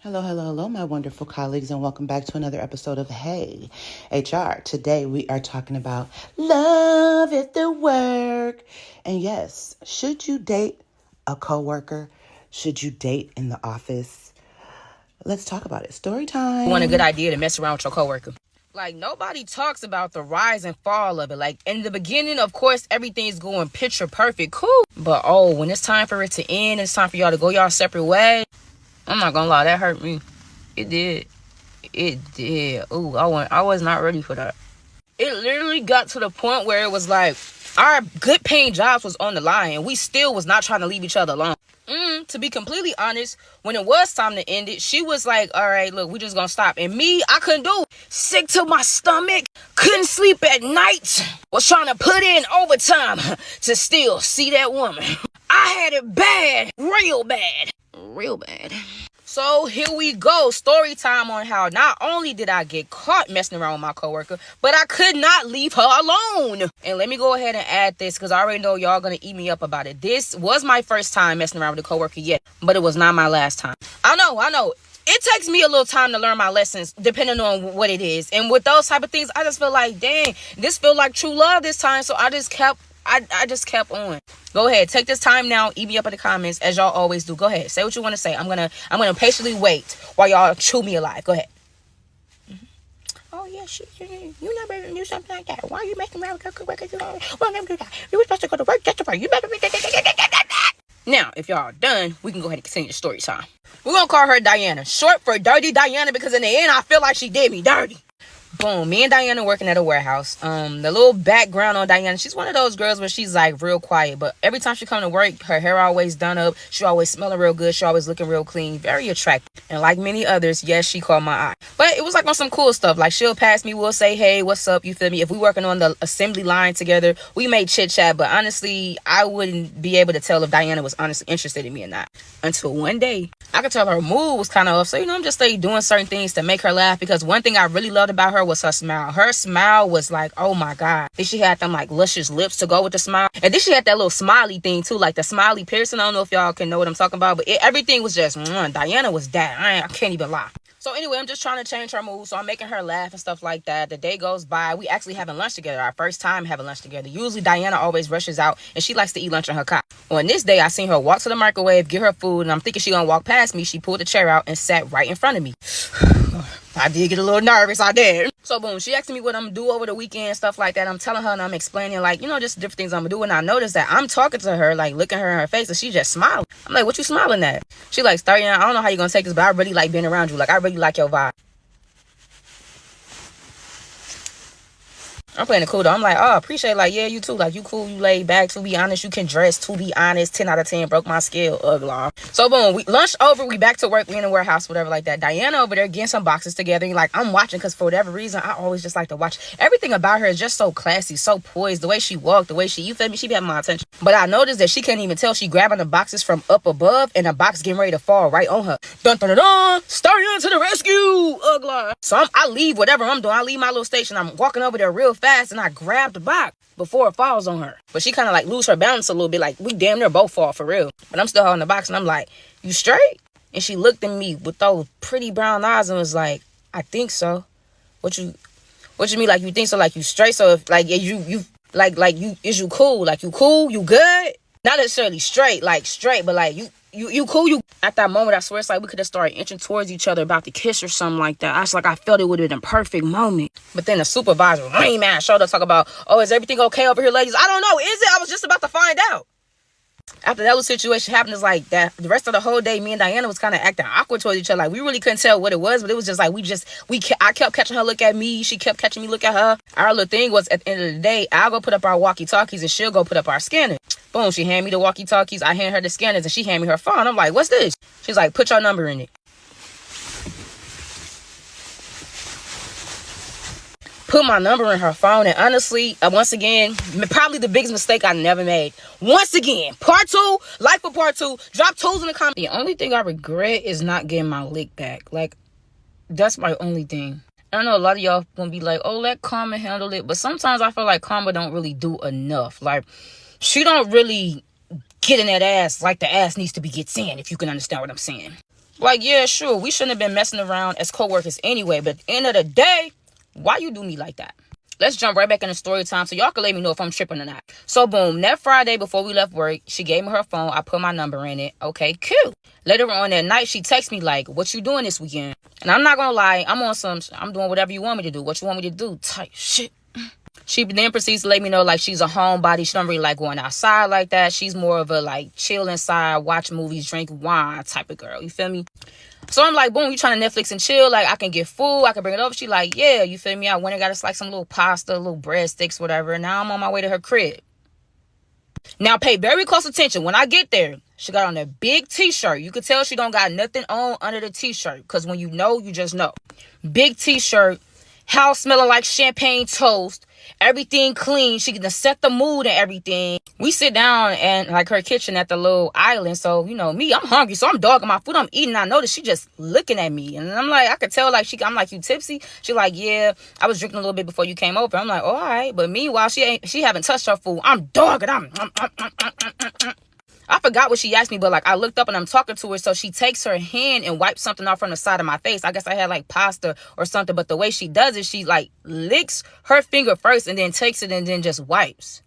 Hello, hello, hello, my wonderful colleagues, and welcome back to another episode of Hey HR. Today we are talking about love at the work. And yes, should you date a coworker? Should you date in the office? Let's talk about it. Story time. Want a good idea to mess around with your coworker. Like, nobody talks about the rise and fall of it. Like, in the beginning, of course, everything's going picture perfect, cool. But, when it's time for it to end, it's time for y'all to go y'all separate ways. I'm not gonna lie, that hurt me. It did. Ooh, I was not ready for that. It literally got to the point where it was like, our good paying jobs was on the line, and we still was not trying to leave each other alone. To be completely honest, when it was time to end it, she was like, all right, look, we just gonna stop. And me, I couldn't do it. Sick to my stomach, couldn't sleep at night, was trying to put in overtime to still see that woman. I had it bad, real bad. So here we go. Story time on how not only did I get caught messing around with my coworker, but I could not leave her alone. And let me go ahead and add this, because I already know y'all gonna eat me up about it. This was my first time messing around with a coworker yet, but it was not my last time. I know. It takes me a little time to learn my lessons, depending on what it is. And with those type of things, I just feel like, dang, this feel like true love this time. So I just kept on. Go ahead, take this time now, eat me up in the comments as y'all always do. Go ahead, say what you want to say. I'm gonna patiently wait while y'all chew me alive. Go ahead. Oh yeah, shit, you never do something like that. Why are you making around with coworker? Well, never do that. You were supposed to go to work, get to work. You better. Now, if y'all are done, we can go ahead and continue the story time. We're gonna call her Diana, short for Dirty Diana, because in the end, I feel like she did me dirty. Boom, me and Diana working at a warehouse. The little background on Diana, she's one of those girls where she's like real quiet, but every time she come to work, her hair always done up, she always smelling real good, she always looking real clean, very attractive. And like many others, yes, she caught my eye. But it was like on some cool stuff, like she'll pass me, we'll say, hey, what's up, you feel me? If we working on the assembly line together, we may chit chat, but honestly, I wouldn't be able to tell if Diana was honestly interested in me or not. Until one day, I could tell her mood was kind of off, so I'm just like doing certain things to make her laugh, because one thing I really loved about her was her smile. Her smile was like, oh my god. Then she had them like luscious lips to go with the smile, and then she had that little smiley thing too, like the smiley piercing. I don't know if y'all can know what I'm talking about, but everything was just Diana was that. I can't even lie. So anyway, I'm just trying to change her mood, so I'm making her laugh and stuff like that. The day goes by, we actually having lunch together, our first time having lunch together. Usually Diana always rushes out and she likes to eat lunch in her car. On this day, I seen her walk to the microwave, get her food, and I'm thinking she gonna walk past me. She pulled the chair out and sat right in front of me. I did get a little nervous, I did. So boom, she asked me what I'm gonna do over the weekend, stuff like that. I'm telling her and I'm explaining like, just different things I'm gonna do. And I noticed that I'm talking to her, like looking her in her face, and she just smiling. I'm like, what you smiling at? She like, Starry, I don't know how you gonna take this, but I really like being around you. Like, I really like your vibe. I'm playing it cool though. I'm like, oh, appreciate it. Like, yeah, you too. Like, you cool, you laid back. To be honest, you can dress. To be honest, 10 out of 10. Broke my scale. Ugly. So boom, we lunch over. We back to work. We in the warehouse, whatever like that. Diana over there getting some boxes together. And like, I'm watching because for whatever reason, I always just like to watch. Everything about her is just so classy, so poised. The way she walked, the way you feel me? She be having my attention. But I noticed that she can't even tell she grabbing the boxes from up above, and the box getting ready to fall right on her. Dun dun dun dun! Starting to the rescue. Ugly. So I leave whatever I'm doing. I leave my little station. I'm walking over there real fast, and I grab the box before it falls on her. But she kind of like lose her balance a little bit, like we damn near both fall for real. But I'm still holding the box, and I'm like, you straight? And she looked at me with those pretty brown eyes and was like, I think so. What you mean, like you think so? Like you straight? So if like you like you, is you cool? Like you cool? You good? Not necessarily straight, but like you cool? You at that moment, I swear it's like we could have started inching towards each other about to kiss or something like that. I felt it would have been a perfect moment. But then the supervisor, man, showed up talk about, oh, is everything okay over here, ladies? I don't know, is it? I was just about to find out. After that little situation happened, it's like that the rest of the whole day, me and Diana was kind of acting awkward towards each other. Like we really couldn't tell what it was, but it was just like I kept catching her look at me. She kept catching me look at her. Our little thing was at the end of the day, I'll go put up our walkie-talkies and she'll go put up our scanners. Boom, she hand me the walkie-talkies, I hand her the scanners, and she hand me her phone. I'm like, what's this? She's like, put your number in it. Put my number in her phone, and honestly, once again, probably the biggest mistake I never made. Once again, part 2, like for part 2, drop 2s in the comments. The only thing I regret is not getting my lick back. Like, that's my only thing. I know a lot of y'all gonna be like, oh, let Karma handle it, but sometimes I feel like Karma don't really do enough. Like, she don't really get in that ass like the ass needs to be get in, if you can understand what I'm saying. Like, yeah, sure, we shouldn't have been messing around as co-workers anyway, but at the end of the day, why you do me like that? Let's jump right back into story time so y'all can let me know if I'm tripping or not. So boom, that Friday before we left work, she gave me her phone. I put my number in it. Okay, cool. Later on that night, she texts me like, what you doing this weekend? And I'm not gonna lie, I'm doing whatever you want me to do. What you want me to do? Type shit. She then proceeds to let me know like she's a homebody. She don't really like going outside like that. She's more of a like chill inside, watch movies, drink wine type of girl. You feel me? So I'm like, boom, you trying to Netflix and chill? Like, I can get food, I can bring it over. She like, yeah, you feel me? I went and got us like some little pasta, little breadsticks, whatever. And now I'm on my way to her crib. Now pay very close attention. When I get there, she got on a big t-shirt. You could tell she don't got nothing on under the t-shirt. Because when you know, you just know. Big t-shirt, house smelling like champagne toast, everything clean. She can set the mood and everything. We sit down and like her kitchen at the little island. So, you know, me, I'm hungry. So I'm dogging my food. I'm eating. I noticed she just looking at me. And I'm like, I could tell like I'm like, you tipsy? She like, yeah, I was drinking a little bit before you came over. I'm like, oh, all right. But meanwhile, she haven't touched her food. I'm dogging. I forgot what she asked me, but like I looked up and I'm talking to her. So she takes her hand and wipes something off from the side of my face. I guess I had like pasta or something. But the way she does it, she like licks her finger first and then takes it and then just wipes.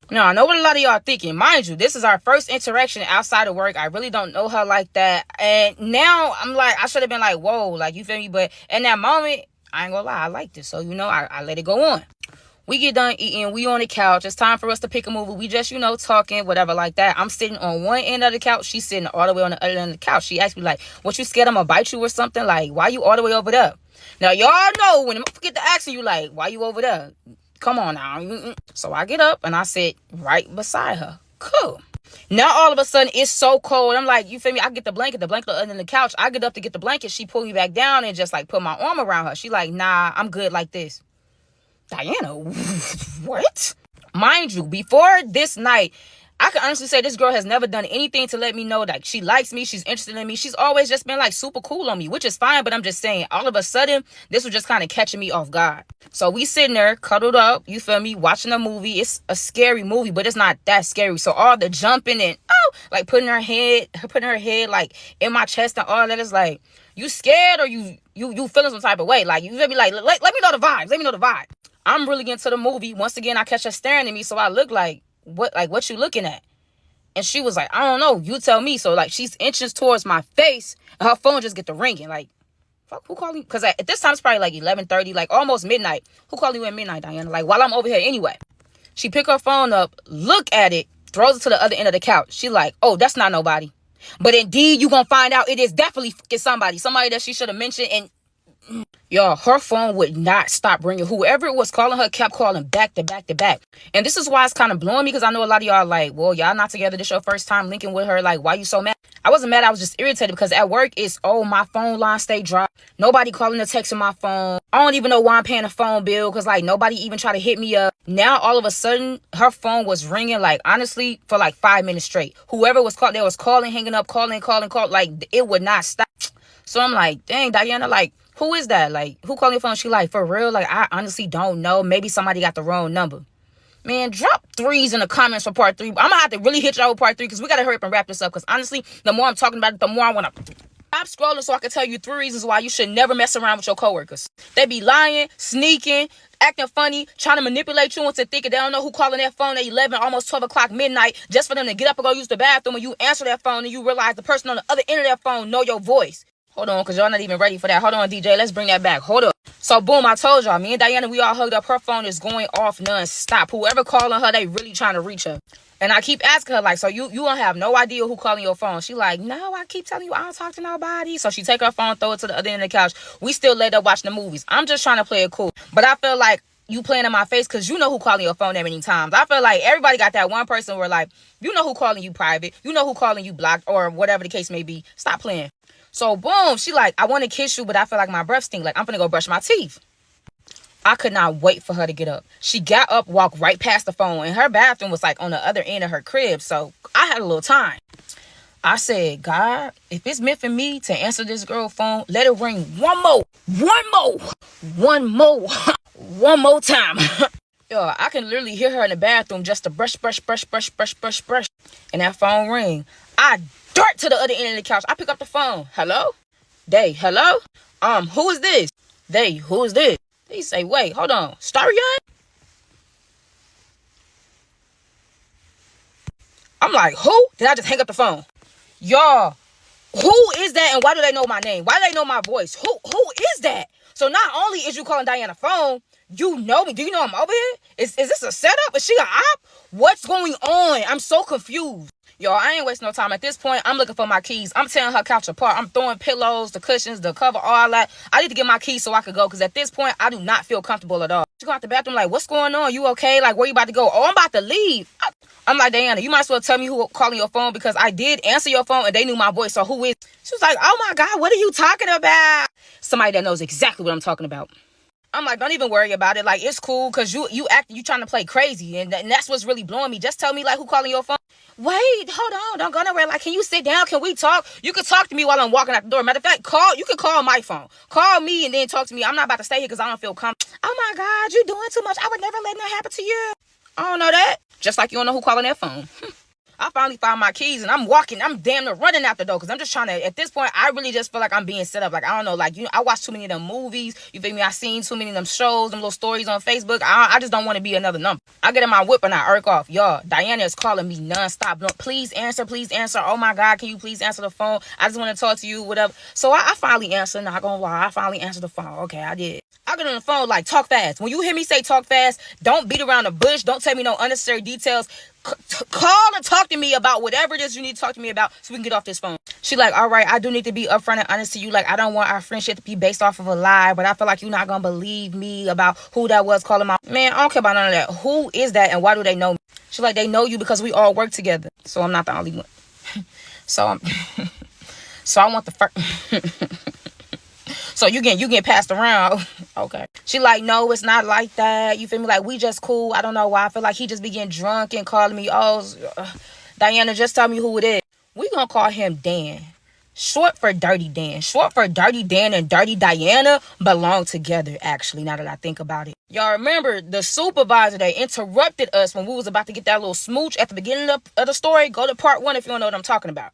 Now, I know what a lot of y'all thinking. Mind you, this is our first interaction outside of work. I really don't know her like that. And now I'm like, I should have been like, whoa, like, you feel me? But in that moment, I ain't gonna lie, I liked it. So, you know, I let it go on. We get done eating. We on the couch. It's time for us to pick a movie. We just, you know, talking, whatever like that. I'm sitting on one end of the couch. She's sitting all the way on the other end of the couch. She asked me, like, what, you scared I'm gonna bite you or something? Like, why you all the way over there? Now, y'all know when I forget to ask you, like, why you over there? Come on now. So I get up and I sit right beside her. Cool. Now all of a sudden it's so cold. I'm like, you feel me? I get the blanket under the couch. I get up to get the blanket. She pulled me back down and just like put my arm around her. She like, nah, I'm good like this. Diana, what? Mind you, before this night, I can honestly say this girl has never done anything to let me know that she likes me, she's interested in me. She's always just been like super cool on me, which is fine, but I'm just saying, all of a sudden, this was just kind of catching me off guard. So we sitting there, cuddled up, you feel me, watching a movie. It's a scary movie, but it's not that scary. So all the jumping and, like putting her head like in my chest and all that is like, you scared or you feeling some type of way? Like, you feel me? Like, let me know the vibes. Let me know the vibe. I'm really into the movie. Once again, I catch her staring at me, so I look like, what you looking at? And she was like, I don't know, you tell me. So like she's inches towards my face and her phone just get to ringing. Like, fuck, who called you? Because at this time it's probably like 11:30, like almost midnight. Who called you at midnight, Diana? Like, while I'm over here anyway. She pick her phone up, look at it, throws it to the other end of the couch. She like, oh, that's not nobody. But indeed, you gonna find out it is definitely somebody that she should have mentioned. And y'all, her phone would not stop ringing. Whoever it was calling her kept calling back to back to back. And this is why it's kind of blowing me, because I know a lot of y'all like, well, y'all not together. This your first time linking with her. Like, why you so mad? I wasn't mad. I was just irritated because at work it's, oh, my phone line stay dry. Nobody calling or texting my phone. I don't even know why I'm paying a phone bill because like nobody even try to hit me up. Now all of a sudden her phone was ringing, like honestly for like 5 minutes straight. Whoever was calling, they was calling, hanging up, calling, like it would not stop. So I'm like, dang, Diana, like, who is that? Like, who calling your phone? She like, for real? Like, I honestly don't know. Maybe somebody got the wrong number. Man, drop 3s in the comments for part 3. I'm going to have to really hit y'all with part 3 because we got to hurry up and wrap this up. Because honestly, the more I'm talking about it, the more I want to stop scrolling so I can tell you 3 reasons why you should never mess around with your coworkers. They be lying, sneaking, acting funny, trying to manipulate you into thinking they don't know who calling that phone at 11, almost 12 o'clock midnight, just for them to get up and go use the bathroom, and you answer that phone and you realize the person on the other end of that phone know your voice. Hold on, because y'all not even ready for that. Hold on, DJ. Let's bring that back. Hold up. So, boom, I told y'all. Me and Diana, we all hugged up. Her phone is going off non-stop. Whoever calling her, they really trying to reach her. And I keep asking her, like, so you don't have no idea who calling your phone? She like, no, I keep telling you I don't talk to nobody. So she take her phone, throw it to the other end of the couch. We still let her watch the movies. I'm just trying to play it cool. But I feel like you playing in my face because you know who calling your phone that many times. I feel like everybody got that one person where, like, you know who calling you private. You know who calling you blocked or whatever the case may be. Stop playing. So, boom, she like, I want to kiss you, but I feel like my breath stink. Like, I'm finna go brush my teeth. I could not wait for her to get up. She got up, walked right past the phone, and her bathroom was like on the other end of her crib. So I had a little time. I said, God, if it's meant for me to answer this girl's phone, let it ring one more time. Yo, I can literally hear her in the bathroom just to brush. And that phone ring. I dart to the other end of the couch. I pick up the phone. Hello? They, hello? Who is this? They, who is this? They say, wait, hold on. Storytime? I'm like, who? Then I just hang up the phone. Y'all, who is that and why do they know my name? Why do they know my voice? Who is that? So not only is you calling Diana phone, you know me. Do you know I'm over here? Is this a setup? Is she an op? What's going on? I'm so confused. Y'all, I ain't wasting no time. At this point, I'm looking for my keys. I'm tearing her couch apart. I'm throwing pillows, the cushions, the cover, all that. I need to get my keys so I could go because at this point, I do not feel comfortable at all. She go out the bathroom like, what's going on? You okay? Like, where you about to go? Oh, I'm about to leave. I'm like, Diana, you might as well tell me who calling your phone because I did answer your phone and they knew my voice. So who is? She was like, oh my God, what are you talking about? Somebody that knows exactly what I'm talking about. I'm like, don't even worry about it. Like, it's cool because you trying to play crazy. And that's what's really blowing me. Just tell me, like, who calling your phone. Wait, hold on. Don't go nowhere. Like, can you sit down? Can we talk? You can talk to me while I'm walking out the door. Matter of fact, you can call my phone. Call me and then talk to me. I'm not about to stay here because I don't feel comfortable. Oh, my God, you're doing too much. I would never let that happen to you. I don't know that. Just like you don't know who calling that phone. I finally found my keys and I'm walking. I'm damn near running out the door because I'm just trying to, at this point, I really just feel like I'm being set up. Like, I don't know, like, I watched too many of them movies. You feel me? I seen too many of them shows, them little stories on Facebook. I just don't want to be another number. I get in my whip and I irk off. Y'all, Diana is calling me nonstop. Please answer, please answer. Oh my God, can you please answer the phone? I just want to talk to you, whatever. So I finally answered, not gonna lie. I finally answered the phone. Okay, I did. I get on the phone like, talk fast. When you hear me say talk fast, don't beat around the bush. Don't tell me no unnecessary details. Call and talk to me about whatever it is you need to talk to me about so we can get off this phone. She like, all right, I do need to be upfront and honest to you. Like, I don't want our friendship to be based off of a lie, but I feel like you're not going to believe me about who that was calling my... Man, I don't care about none of that. Who is that and why do they know me? She like, they know you because we all work together. So I'm not the only one. So I want the first... So you get passed around. Okay. She like, no, it's not like that. You feel me? Like, we just cool. I don't know why. I feel like he just be getting drunk and calling me, Diana, just tell me who it is. We gonna call him Dan. Short for Dirty Dan. Short for Dirty Dan and Dirty Diana belong together, actually, now that I think about it. Y'all remember the supervisor that interrupted us when we was about to get that little smooch at the beginning of the story? Go to part 1 if you don't know what I'm talking about.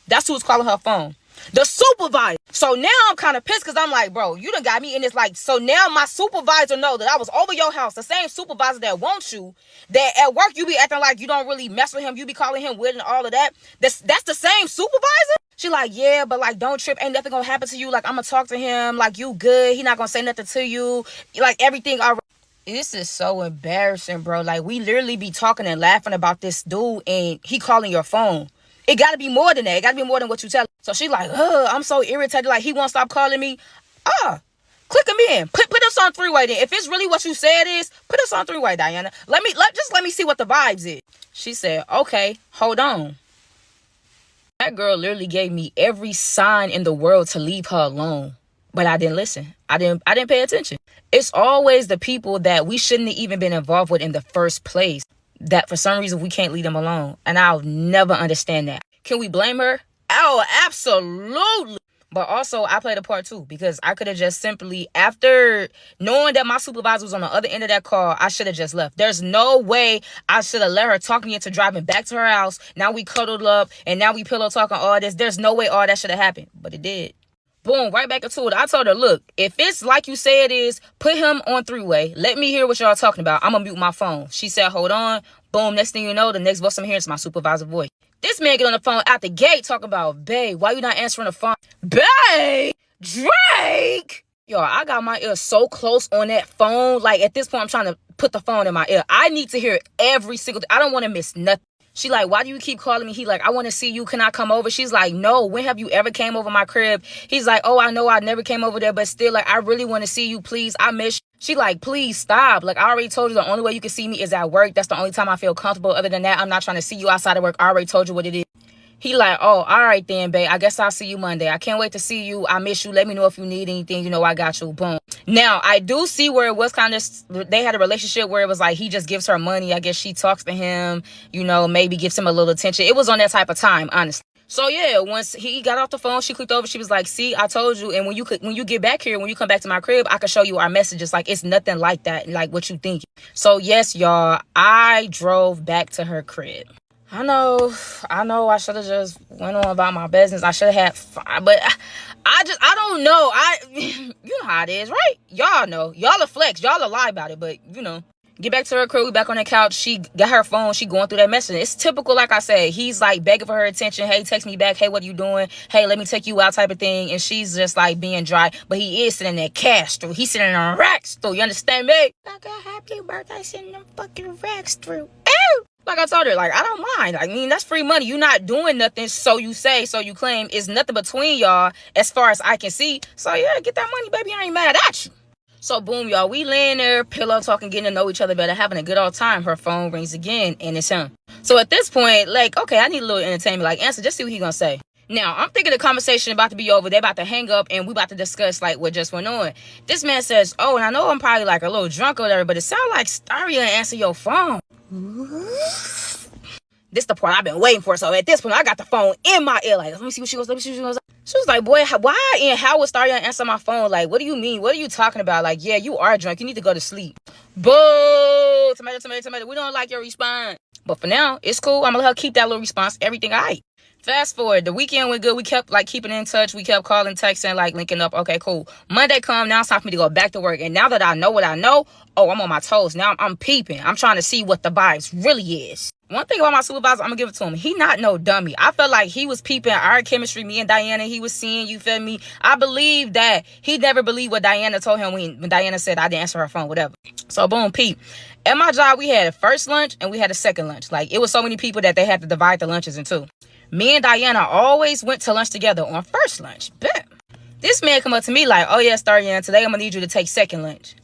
That's who's calling her phone. The supervisor. So now I'm kind of pissed because I'm like, bro, you done got me in this. Like, so now my supervisor know that I was over your house. The same supervisor that wants you, that at work you be acting like you don't really mess with him. You be calling him weird and all of that. That's the same supervisor? She like, yeah, but like, don't trip. Ain't nothing gonna happen to you. Like, I'm gonna talk to him. Like, you good. He not gonna say nothing to you. Like, everything already. This is so embarrassing, bro. Like, we literally be talking and laughing about this dude and he calling your phone. It got to be more than that. It got to be more than what you tell. So she like, I'm so irritated. Like, he won't stop calling me. Click him in. Put us on 3-way then. If it's really what you said is, put us on 3-way, Diana. Let me see what the vibes is. She said, okay, hold on. That girl literally gave me every sign in the world to leave her alone. But I didn't listen. I didn't pay attention. It's always the people that we shouldn't have even been involved with in the first place that for some reason we can't leave them alone. And I'll never understand that. Can we blame her? Oh, absolutely. But also, I played a part too because I could have just simply, after knowing that my supervisor was on the other end of that call, I should have just left. There's no way I should have let her talk me into driving back to her house. Now we cuddled up and now we pillow talking all this. There's no way all that should have happened, but it did. Boom, right back into it. I told her, look, if it's like you say it is, put him on 3-way. Let me hear what y'all talking about. I'm going to mute my phone. She said, hold on. Boom, next thing you know, the next voice I'm hearing is my supervisor voice. This man get on the phone out the gate talking about, babe, why you not answering the phone? Babe, Drake. Yo, I got my ear so close on that phone. Like, at this point, I'm trying to put the phone in my ear. I need to hear every single thing. I don't want to miss nothing. She like, why do you keep calling me? He like, I want to see you. Can I come over? She's like, no. When have you ever came over my crib? He's like, oh, I know I never came over there, but still, like, I really want to see you. Please, I miss you. She like, please stop. Like, I already told you the only way you can see me is at work. That's the only time I feel comfortable. Other than that, I'm not trying to see you outside of work. I already told you what it is. He like, oh, all right then, babe. I guess I'll see you Monday. I can't wait to see you. I miss you. Let me know if you need anything. You know, I got you. Boom. Now, I do see where it was kind of, they had a relationship where it was like, he just gives her money. I guess she talks to him, you know, maybe gives him a little attention. It was on that type of time, honestly. So yeah, once he got off the phone, she clicked over. She was like, see, I told you. And when you get back here, when you come back to my crib, I can show you our messages. Like, it's nothing like that, like what you think. So yes, y'all, I drove back to her crib. I know I should have just went on about my business. I should have had fun, but I don't know. You know how it is, right? Y'all know. Y'all are flex. Y'all are lie about it, but you know. Get back to her crew. We back on the couch. She got her phone. She going through that message. It's typical, like I said. He's like begging for her attention. Hey, text me back. Hey, what are you doing? Hey, let me take you out type of thing. And she's just like being dry. But he is sitting there cash through. He's sitting on racks through. You understand me? Like a happy birthday sitting them fucking racks through. Ew! Like I told her, like, I don't mind. I mean, that's free money. You're not doing nothing, so you say, so you claim. It's nothing between y'all as far as I can see. So, yeah, get that money, baby. I ain't mad at you. So, boom, y'all. We laying there, pillow talking, getting to know each other better, having a good old time. Her phone rings again, and it's him. So, at this point, like, okay, I need a little entertainment. Like, answer, just see what he gonna say. Now, I'm thinking the conversation about to be over. They about to hang up, and we about to discuss, like, what just went on. This man says, oh, and I know I'm probably, like, a little drunk or whatever, but it sounds like Staria answer your phone. This the part I've been waiting for. So at this point, I got the phone in my ear. Like, let me see what she goes. Let me see what she goes. She was like, boy, why and how would Staria answer my phone? Like, what do you mean? What are you talking about? Like, yeah, you are drunk. You need to go to sleep. Boo! Tomato, tomato, tomato. We don't like your response. But for now, it's cool. I'm going to let her keep that little response. Everything all right. Fast forward, the weekend went good. We kept like keeping in touch. We kept calling, texting, like linking up. Okay, cool. Monday come. Now it's time for me to go back to work. And now that I know what I know, oh, I'm on my toes. Now I'm peeping. I'm trying to see what the vibes really is. One thing about my supervisor, I'm gonna give it to him. He not no dummy. I felt like he was peeping our chemistry, me and Diana. He was seeing, you feel me? I believe that he never believed what Diana told him when Diana said I didn't answer her phone, whatever. So boom, peep. At my job, we had a first lunch and we had a second lunch. Like, it was so many people that they had to divide the lunches in two. Me and Diana always went to lunch together on first lunch. Bet. This man come up to me like, oh yeah, Starian, today I'm gonna need you to take second lunch.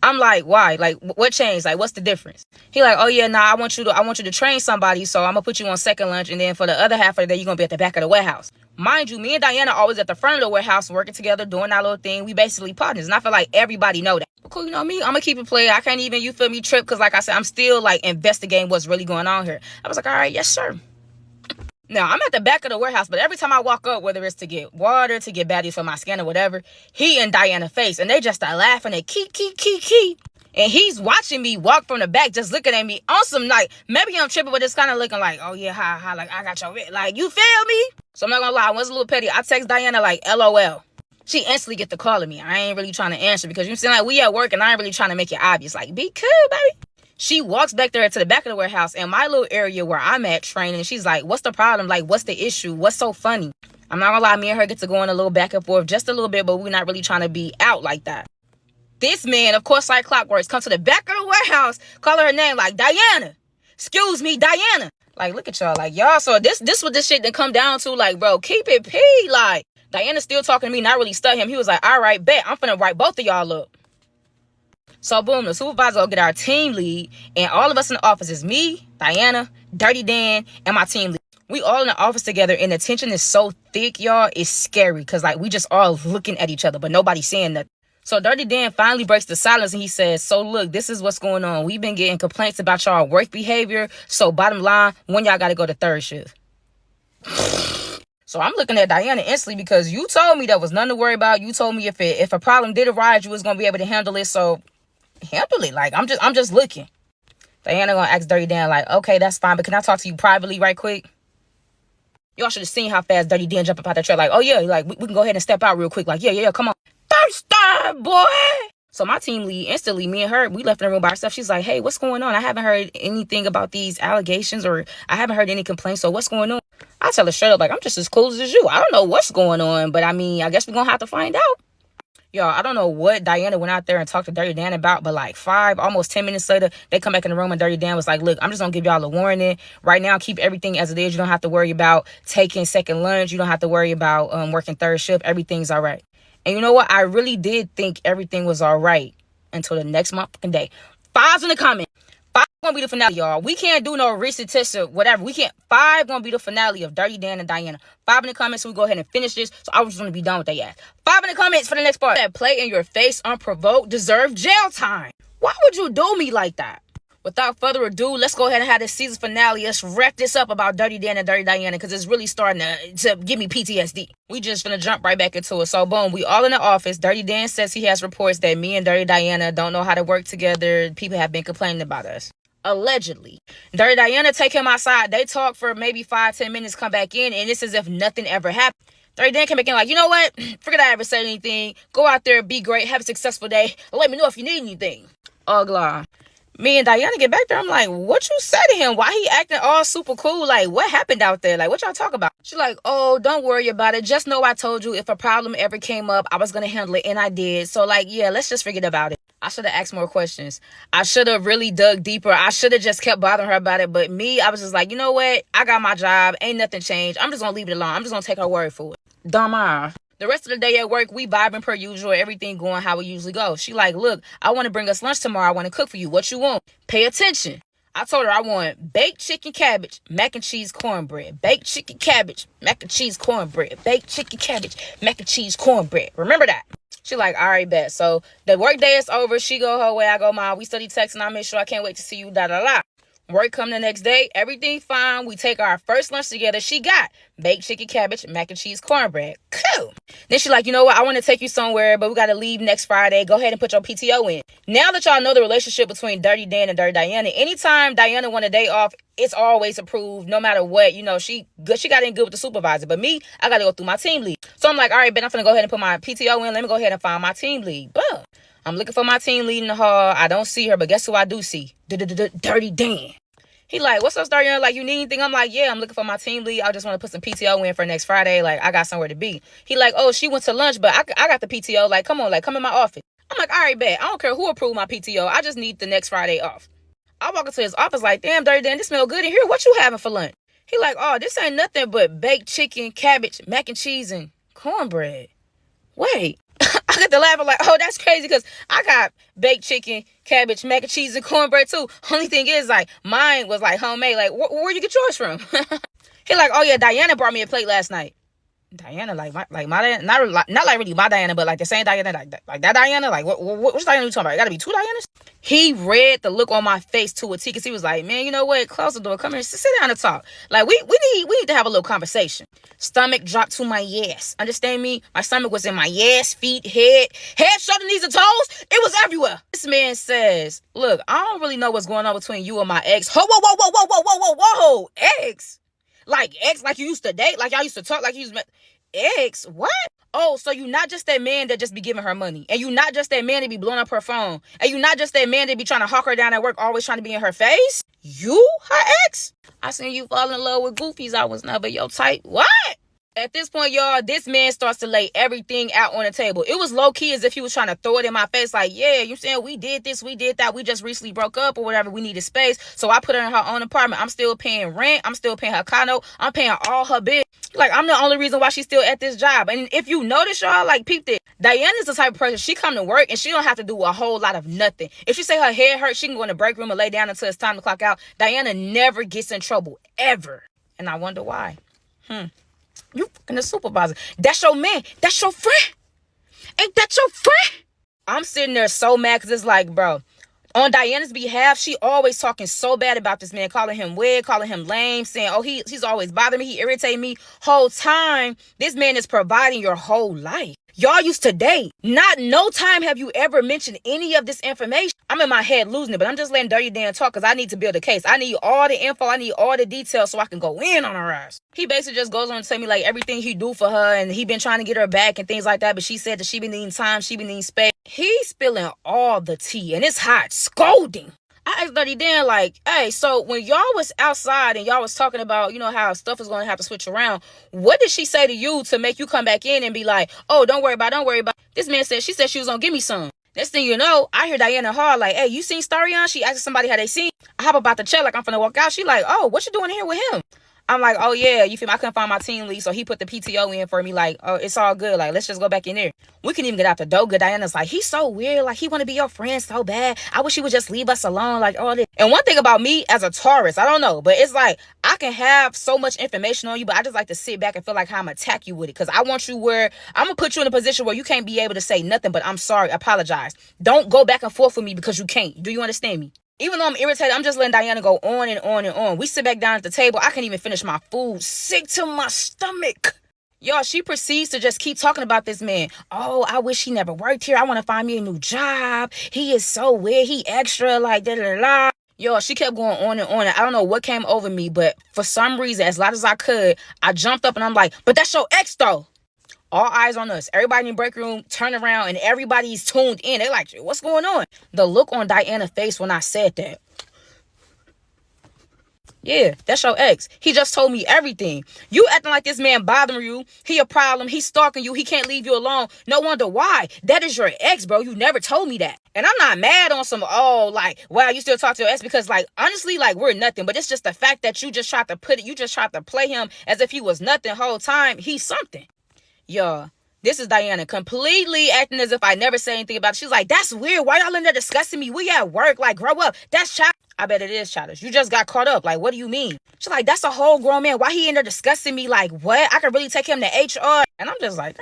I'm like, why? Like, what changed? Like, what's the difference? He like, oh yeah, nah, I want you to train somebody, so I'm gonna put you on second lunch, and then for the other half of the day, you're gonna be at the back of the warehouse. Mind you, me and Diana always at the front of the warehouse working together, doing our little thing. We basically partners, and I feel like everybody know that. Cool, you know me, I'm gonna keep it playing. I can't even, you feel me, trip, because like I said, I'm still like investigating what's really going on here. I was like, all right, yes sir. Now, I'm at the back of the warehouse, but every time I walk up, whether it's to get water, to get baddies for my scan or whatever, he and Diana face, and they just start laughing and key. And he's watching me walk from the back, just looking at me on some, like, maybe I'm tripping, but it's kind of looking like, oh yeah, hi, like, I got your, like, you feel me? So I'm not gonna lie, I was a little petty. I text Diana, like, LOL. She instantly get the call of me. I ain't really trying to answer because you know what I'm saying, like, we at work, and I ain't really trying to make it obvious. Like, be cool, baby. She walks back there to the back of the warehouse in my little area where I'm at training. She's like, what's the problem? Like, what's the issue? What's so funny? I'm not gonna lie, me and her get to going a little back and forth just a little bit, but we're not really trying to be out like that. This man, of course, like clockworks, come to the back of the warehouse, call her name like, Diana. Excuse me, Diana. Like, look at y'all. Like, y'all, so this what this shit done come down to. Like, bro, keep it P. Like, Diana still talking to me, not really stuck him. He was like, all right, bet. I'm finna write both of y'all up. So, boom, the supervisor will get our team lead, and all of us in the office is me, Diana, Dirty Dan, and my team lead. We all in the office together, and the tension is so thick, y'all, it's scary, because, like, we just all looking at each other, but nobody's saying nothing. So, Dirty Dan finally breaks the silence, and he says, so, look, this is what's going on. We've been getting complaints about y'all work behavior, so, bottom line, when y'all got to go to third shift. So I'm looking at Diana instantly because you told me there was nothing to worry about. You told me if a problem did arise, you was going to be able to handle it, so handle it. Like, I'm just looking. Diana gonna ask Dirty Dan, like, okay, that's fine, but can I talk to you privately right quick? Y'all should have seen how fast Dirty Dan jumped up out that chair. Like, oh yeah, like we can go ahead and step out real quick. Like, yeah, come on. First time, boy. So my team lead, instantly, me and her, we left in the room by ourselves. She's like, hey, what's going on? I haven't heard anything about these allegations, or I haven't heard any complaints, so what's going on? I tell her straight up, like, I'm just as cool as you. I don't know what's going on, but I mean, I guess we're gonna have to find out. Y'all, I don't know what Diana went out there and talked to Dirty Dan about, but like almost 10 minutes later, they come back in the room and Dirty Dan was like, look, I'm just going to give y'all a warning. Right now, keep everything as it is. You don't have to worry about taking second lunch. You don't have to worry about working third shift. Everything's all right. And you know what? I really did think everything was all right until the next motherfucking day. 5's in the comment. 5 gonna be the finale, y'all. We can't do no recent tests or whatever. We can't. 5 gonna be the finale of Dirty Dan and Diana. 5 in the comments, so we go ahead and finish this. So I was just gonna be done with that ass. 5 in the comments for the next part. That play in your face unprovoked deserve jail time. Why would you do me like that? Without further ado, let's go ahead and have this season finale. Let's wrap this up about Dirty Dan and Dirty Diana, because it's really starting to give me PTSD. We just finna jump right back into it. So boom, we all in the office. Dirty Dan says he has reports that me and Dirty Diana don't know how to work together. People have been complaining about us. Allegedly. Dirty Diana take him outside. They talk for maybe 5-10 minutes, come back in, and it's as if nothing ever happened. Dirty Diana came back in like, you know what? Forget I ever said anything. Go out there, be great, have a successful day. Let me know if you need anything. Ugly. Me and Diana get back there. I'm like, what you said to him? Why he acting all super cool? Like, what happened out there? Like, what y'all talk about? She's like, oh, don't worry about it. Just know I told you if a problem ever came up, I was going to handle it. And I did. So, like, yeah, let's just forget about it. I should have asked more questions. I should have really dug deeper. I should have just kept bothering her about it. But me, I was just like, you know what? I got my job. Ain't nothing changed. I'm just going to leave it alone. I'm just going to take her word for it. Dumbass. The rest of the day at work, we vibing per usual, everything going how it usually goes. She like, look, I want to bring us lunch tomorrow. I want to cook for you. What you want? Pay attention. I told her I want baked chicken cabbage, mac and cheese cornbread. Baked chicken cabbage, mac and cheese cornbread. Baked chicken cabbage, mac and cheese cornbread. Remember that. She like, all right, bet. So the work day is over. She go her way. I go mine. We study texting. I make sure I can't wait to see you. Da da da. Work come the next day, everything fine. We take our first lunch together. She got baked chicken cabbage, mac and cheese cornbread. Cool. Then she like, you know what? I want to take you somewhere, but we got to leave next Friday. Go ahead and put your PTO in. Now that y'all know the relationship between Dirty Dan and Dirty Diana, anytime Diana want a day off, it's always approved no matter what. You know, she got in good with the supervisor. But me, I got to go through my team lead. So I'm like, all right, Ben, I'm going to go ahead and put my PTO in. Let me go ahead and find my team lead. But I'm looking for my team lead in the hall. I don't see her, but guess who I do see? Dirty Dan. He like, what's up, Storytime? Like, you need anything? I'm like, yeah, I'm looking for my team lead. I just want to put some PTO in for next Friday. Like, I got somewhere to be. He like, oh, she went to lunch, but I got the PTO. Like, come on, like, come in my office. I'm like, all right, bet. I don't care who approved my PTO. I just need the next Friday off. I walk into his office like, damn, Dirty Dan, this smell good in here. What you having for lunch? He like, oh, this ain't nothing but baked chicken, cabbage, mac and cheese, and cornbread. Wait. I get to laugh. I'm like, oh, that's crazy because I got baked chicken, cabbage, mac and cheese, and cornbread too. Only thing is, like, mine was like homemade. Like, where'd you get yours from? He like, oh yeah, Diana brought me a plate last night. Diana, like my not like really my Diana, but like the same Diana, like that Diana. Like, which Diana you talking about? It gotta be two Dianas. He read the look on my face to a T, because he was like, man, you know what? Close the door. Come here, sit down and talk. Like, we need to have a little conversation. Stomach dropped to my yes. Understand me? My stomach was in my yes, feet, head, shoulder, knees, and toes. It was everywhere. This man says, look, I don't really know what's going on between you and my ex. Whoa, ex? Like ex, like you used to date, like y'all used to talk, like you used to... Ex? What? Oh, so you not just that man that just be giving her money, and you not just that man that be blowing up her phone, and you not just that man that be trying to hawk her down at work, always trying to be in her face? You her ex? I seen you fall in love with goofies. I was never your type. What? At this point, y'all, this man starts to lay everything out on the table. It was low-key as if he was trying to throw it in my face. Like, yeah, you saying we did this, we did that. We just recently broke up or whatever. We needed space. So I put her in her own apartment. I'm still paying rent. I'm still paying her condo. I'm paying all her bills. Like, I'm the only reason why she's still at this job. And if you notice, y'all, like, peep it. Diana's the type of person, she come to work and she don't have to do a whole lot of nothing. If she say her head hurts, she can go in the break room and lay down until it's time to clock out. Diana never gets in trouble, ever. And I wonder why. You fucking the supervisor. That's your man. That's your friend. Ain't that your friend? I'm sitting there so mad because it's like, bro, on Diana's behalf, she always talking so bad about this man, calling him weird, calling him lame, saying, oh, he's always bothering me. He irritates me. Whole time, this man is providing your whole life. Y'all used to date. Not no time have you ever mentioned any of this information. I'm in my head losing it, but I'm just letting Dirty Dan talk because I need to build a case. I need all the info. I need all the details so I can go in on her ass. He basically just goes on to tell me like everything he do for her, and he been trying to get her back and things like that, but she said that she been needing time, she been needing space. He's spilling all the tea, and it's hot, scolding. I asked Dirty Dan, like, hey, so when y'all was outside and y'all was talking about, you know, how stuff is going to have to switch around, what did she say to you to make you come back in and be like, oh, don't worry about it. This man said, she said she was going to give me some. Next thing you know, I hear Diana Hall like, hey, you seen Storytime? She asked somebody how they seen. I hop about the chair like I'm finna walk out. She like, oh, what you doing here with him? I'm like, oh yeah, you feel me? I couldn't find my team lead, so he put the PTO in for me. Like, oh, it's all good. Like, let's just go back in there. We can even get out the door. Good. Diana's like, he's so weird. Like, he want to be your friend so bad. I wish he would just leave us alone. Like, all this. And one thing about me as a Taurus, I don't know, but it's like I can have so much information on you, but I just like to sit back and feel like how I'm gonna attack you with it. Because I want you where I'm gonna put you in a position where you can't be able to say nothing, but I'm sorry, apologize. Don't go back and forth with me because you can't. Do you understand me? Even though I'm irritated, I'm just letting Diana go on and on and on. We sit back down at the table. I can't even finish my food. Sick to my stomach. Y'all, she proceeds to just keep talking about this man. Oh, I wish he never worked here. I want to find me a new job. He is so weird. He extra, like, da da da. Yo, she kept going on and on. And I don't know what came over me, but for some reason, as loud as I could, I jumped up and I'm like, but that's your ex though. All eyes on us. Everybody in the break room turned around and everybody's tuned in. They're like, what's going on? The look on Diana's face when I said that. Yeah, that's your ex. He just told me everything. You acting like this man bothering you. He a problem. He's stalking you. He can't leave you alone. No wonder why. That is your ex, bro. You never told me that. And I'm not mad on some, like, wow, you still talk to your ex because, like, honestly, like, we're nothing. But it's just the fact that you just tried to play him as if he was nothing the whole time. He's something. Y'all, this is Diana completely acting as if I never said anything about it. She's like, that's weird. Why y'all in there discussing me? We at work. Like, grow up. That's child. I bet it is childish. You just got caught up. Like, what do you mean? She's like, that's a whole grown man. Why he in there discussing me? Like, what? I could really take him to HR. And I'm just like,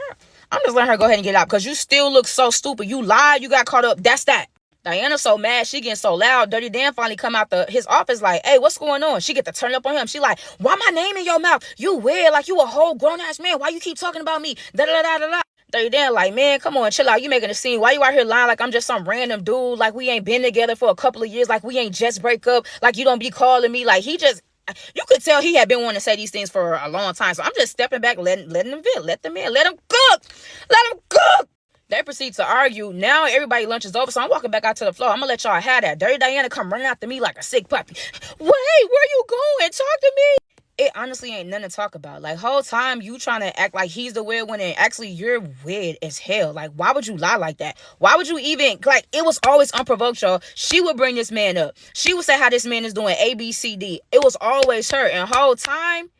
I'm just letting her go ahead and get out because you still look so stupid. You lied. You got caught up. That's that. Diana's so mad. She getting so loud. Dirty Dan finally come out his office like, hey, what's going on? She get to turn up on him. She like, why my name in your mouth? You weird. Like, you a whole grown-ass man. Why you keep talking about me? Da-da-da-da-da. Dirty Dan like, man, come on, chill out. You making a scene. Why you out here lying like I'm just some random dude? Like, we ain't been together for a couple of years. Like, we ain't just break up. Like, you don't be calling me. Like, you could tell he had been wanting to say these things for a long time. So I'm just stepping back, letting him vent. Let the man, let him cook. Let him cook. They proceed to argue. Now everybody lunch is over, so I'm walking back out to the floor. I'm gonna let y'all have that. Dirty Diana come running after me like a sick puppy. Wait, where you going? Talk to me. It honestly ain't nothing to talk about. Like, whole time you trying to act like he's the weird one, and actually you're weird as hell. Like, why would you lie like that? Why would you even, like, it was always unprovoked, y'all. She would bring this man up. She would say how this man is doing A, B, C, D. It was always her, and whole time,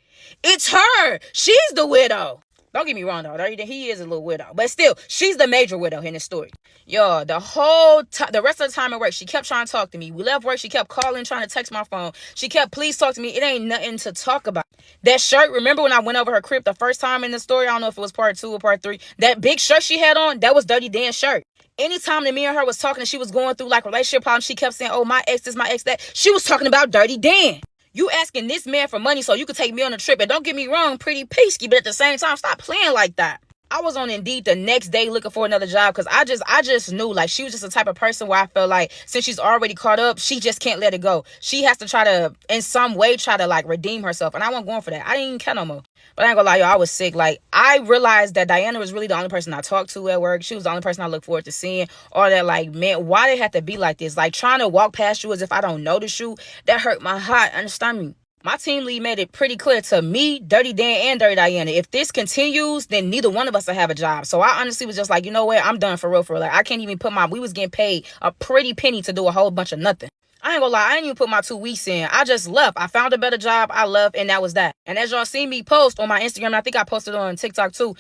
it's her. She's the widow. Don't get me wrong, though. He is a little widow. But still, she's the major widow in this story. Yo, the rest of the time at work, she kept trying to talk to me. We left work. She kept calling, trying to text my phone. She kept, please talk to me. It ain't nothing to talk about. That shirt, remember when I went over her crib the first time in the story? I don't know if it was part 2 or part 3. That big shirt she had on, that was Dirty Dan's shirt. Anytime that me and her was talking and she was going through, like, relationship problems, she kept saying, oh, my ex this, my ex that. She was talking about Dirty Dan. You asking this man for money so you could take me on a trip. And don't get me wrong, pretty peasky, but at the same time, stop playing like that. I was on Indeed the next day looking for another job because I just knew, like, she was just the type of person where I felt like since she's already caught up, she just can't let it go. She has to try to, in some way, like, redeem herself. And I wasn't going for that. I didn't even care no more. But I ain't gonna lie, y'all, I was sick. Like, I realized that Diana was really the only person I talked to at work. She was the only person I looked forward to seeing. Or that, like, man, why they had to be like this? Like, trying to walk past you as if I don't notice you, that hurt my heart. Understand me? My team lead made it pretty clear to me, Dirty Dan, and Dirty Diana. If this continues, then neither one of us will have a job. So I honestly was just like, you know what? I'm done for real. Like, I can't even we was getting paid a pretty penny to do a whole bunch of nothing. I ain't gonna lie, I ain't even put my 2 weeks in. I just left. I found a better job I love, and that was that. And as y'all see me post on my Instagram, and I think I posted on TikTok too,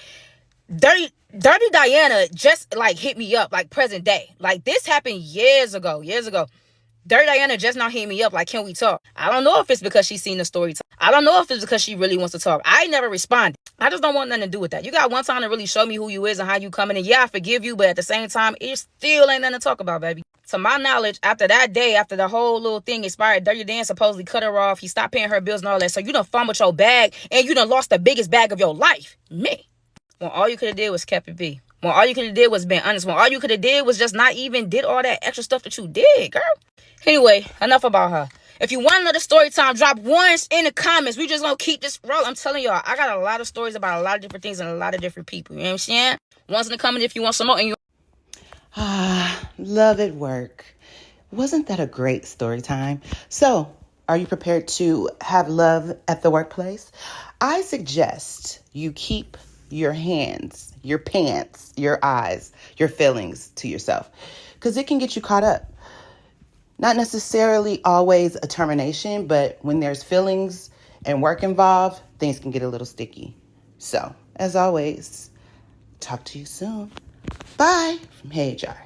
Dirty Diana just, like, hit me up, like, present day. Like, this happened years ago. Dirty Diana just now hit me up like, can we talk? I don't know if it's because she's seen the story. I don't know if it's because she really wants to talk. I never responded. I just don't want nothing to do with that. You got one time to really show me who you is and how you coming. And yeah, I forgive you, but at the same time, it still ain't nothing to talk about, baby. To my knowledge, after that day, after the whole little thing expired, Dirty Dan supposedly cut her off. He stopped paying her bills and all that. So you done fumbled your bag and you done lost the biggest bag of your life. Me. When all you could have did was kept it be. When all you could have did was been honest. When all you could have did was just not even did all that extra stuff that you did, girl. Anyway, enough about her. If you want another story time, drop ones in the comments. We just gonna keep this roll. I'm telling y'all, I got a lot of stories about a lot of different things and a lot of different people. You know what I'm saying? Ones in the comments if you want some more. Love at work. Wasn't that a great story time? So, are you prepared to have love at the workplace? I suggest you keep your hands, your pants, your eyes, your feelings to yourself, because it can get you caught up. Not necessarily always a termination, but when there's feelings and work involved, things can get a little sticky. So, as always, talk to you soon. Bye from Hey HR.